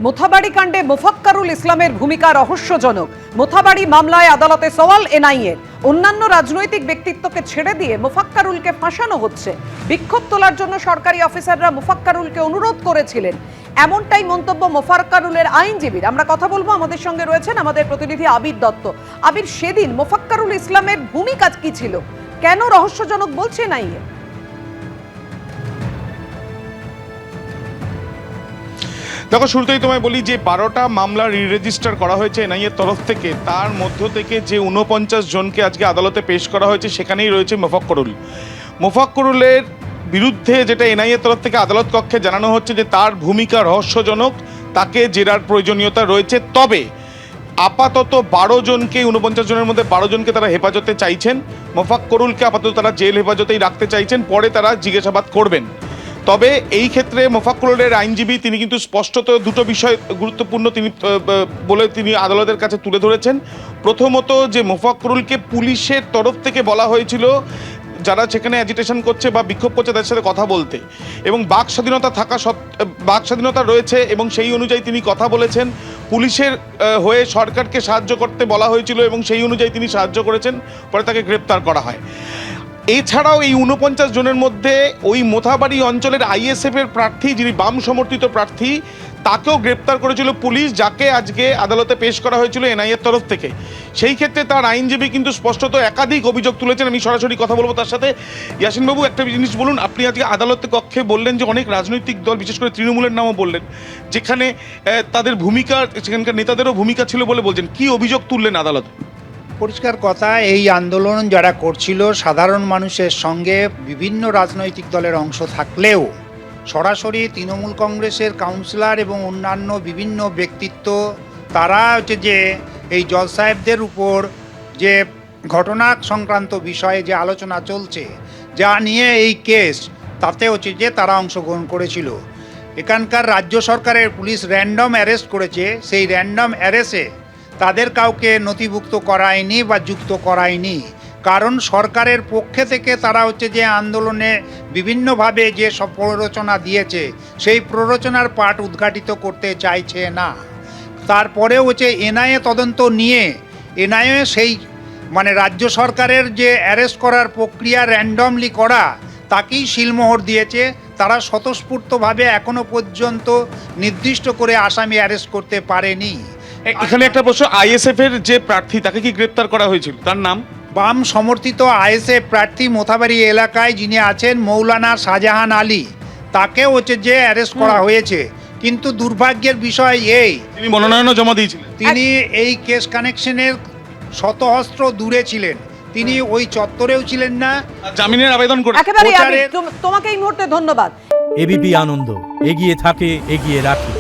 মোথাবাড়ি কাণ্ডে মোফাক্কারুল ইসলামের ভূমিকা রহস্যজনক। মোথাবাড়ি মামলায় আদালতে সওয়াল এনআইএ। অন্যান্য রাজনৈতিক ব্যক্তিত্বকে ছেড়ে দিয়ে মোফাক্কারুলকে ফাঁসানো হচ্ছে। বিক্ষোভ তোলার জন্য সরকারি অফিসাররা মোফাক্কারুলকে অনুরোধ করেছিলেন, এমনটাই মন্তব্য মোফাক্কারুলের আইনজীবীর। আমরা কথা বলবো, আমাদের সঙ্গে রয়েছেন আমাদের প্রতিনিধি আবির দত্ত। আবির, সেদিন মোফাক্কারুল ইসলামের ভূমিকা কি ছিল, কেন রহস্যজনক বলছে এনআইএ? দেখো, শুরুতেই তোমায় বলি যে 12টা মামলা রিরেজিস্টার করা হয়েছে এনআইএর তরফ থেকে। তার মধ্য থেকে যে 49 জনকে আজকে আদালতে পেশ করা হয়েছে সেখানেই রয়েছে মোফাক্কারুলের বিরুদ্ধে যেটা এনআইএর তরফ থেকে আদালত কক্ষে জানানো হচ্ছে যে তার ভূমিকা রহস্যজনক, তাকে জেরার প্রয়োজনীয়তা রয়েছে। তবে আপাতত 12 জনকে, 49 জনের মধ্যে 12 জনকে তারা হেফাজতে চাইছেন। মোফাক্কারুলকে আপাতত তারা জেল হেফাজতেই রাখতে চাইছেন, পরে তারা জিজ্ঞাসাবাদ করবেন। তবে এই ক্ষেত্রে মোফাক্কারুলের আইনজীবী তিনি কিন্তু স্পষ্টত দুটো বিষয় গুরুত্বপূর্ণ তিনি আদালতের কাছে তুলে ধরেছেন। প্রথমত, যে মোফাক্কারুলকে পুলিশের তরফ থেকে বলা হয়েছিল যারা সেখানে অ্যাজিটেশন করছে বা বিক্ষোভ করছে তাদের সাথে কথা বলতে, এবং বাক স্বাধীনতা রয়েছে এবং সেই অনুযায়ী তিনি কথা বলেছেন। পুলিশের হয়ে সরকারকে সাহায্য করতে বলা হয়েছিল এবং সেই অনুযায়ী তিনি সাহায্য করেছেন, পরে তাকে গ্রেপ্তার করা হয়। এছাড়াও এই 49 জনের মধ্যে ওই মোথাবাড়ি অঞ্চলের আইএসএফ এর প্রার্থী, যিনি বাম সমর্থিত প্রার্থী, তাকেও গ্রেপ্তার করেছিল পুলিশ, যাকে আজকে আদালতে পেশ করা হয়েছিল এনআইএর তরফ থেকে। সেই ক্ষেত্রে তার আইনজীবী কিন্তু স্পষ্টত একাধিক অভিযোগ তুলেছেন। আমি সরাসরি কথা বলবো তার সাথে। ইয়াসিনবাবু, একটা জিনিস বলুন, আপনি আজকে আদালতে কক্ষে বললেন যে অনেক রাজনৈতিক দল, বিশেষ করে তৃণমূলের নামও বললেন, যেখানে তাদের ভূমিকা, সেখানকার নেতাদেরও ভূমিকা ছিল বলে বলছেন। কি অভিযোগ তুললেন আদালতে? পরিষ্কার কথা, এই আন্দোলন যারা করছিল সাধারণ মানুষের সঙ্গে বিভিন্ন রাজনৈতিক দলের অংশ থাকলেও সরাসরি তৃণমূল কংগ্রেসের কাউন্সিলর এবং অন্যান্য বিভিন্ন ব্যক্তিত্ব, তারা হচ্ছে যে এই জজ সাহেবদের উপর যে ঘটনা সংক্রান্ত বিষয়ে যে আলোচনা চলছে, যা নিয়ে এই কেস, তাতে হচ্ছে যে তারা অংশগ্রহণ করেছিল। এখানকার রাজ্য সরকারের পুলিশ র্যান্ডম অ্যারেস্ট করেছে, সেই র্যান্ডম অ্যারেস্টে তাদের কাউকে নথিভুক্ত করায়নি বা যুক্ত করায়নি, কারণ সরকারের পক্ষে থেকে তারা হচ্ছে যে আন্দোলনে বিভিন্নভাবে যে সব প্ররোচনা দিয়েছে সেই প্ররোচনার পাঠ উদ্ঘাটিত করতে চাইছে না। তারপরেও হচ্ছে এনআইএ তদন্ত নিয়ে এনআইএ সেই রাজ্য সরকারের যে অ্যারেস্ট করার প্রক্রিয়া র্যান্ডমলি করা, তাকেই শিলমোহর দিয়েছে। তারা স্বতঃস্ফূর্তভাবে এখনো পর্যন্ত নির্দিষ্ট করে আসামি অ্যারেস্ট করতে পারেনি। এখানে একটা প্রশ্ন, আইএসএফ এর যে প্রার্থী তাকে কি গ্রেপ্তার করা হয়েছিল? তার নাম? বাম সমর্থিত আইএসএফ প্রার্থী মোথাবাড়ি এলাকায় যিনি আছেন মৌলানা শাহজাহান আলী, তাকে হচ্ছে যে অ্যারেস্ট করা হয়েছে। কিন্তু দুর্ভাগ্যের বিষয় এই, তিনি মনোনয়নও জমা দিয়েছিলেন। তিনি এই কেস কানেকশনের শতহস্ত্র দূরে ছিলেন, তিনি ওই চত্বরেও ছিলেন না, জামিনের আবেদন করে। একেবারে তোমাকে এই মুহূর্তে ধন্যবাদ। এবিপি আনন্দ, এগিয়ে থাকে, এগিয়ে রাখে।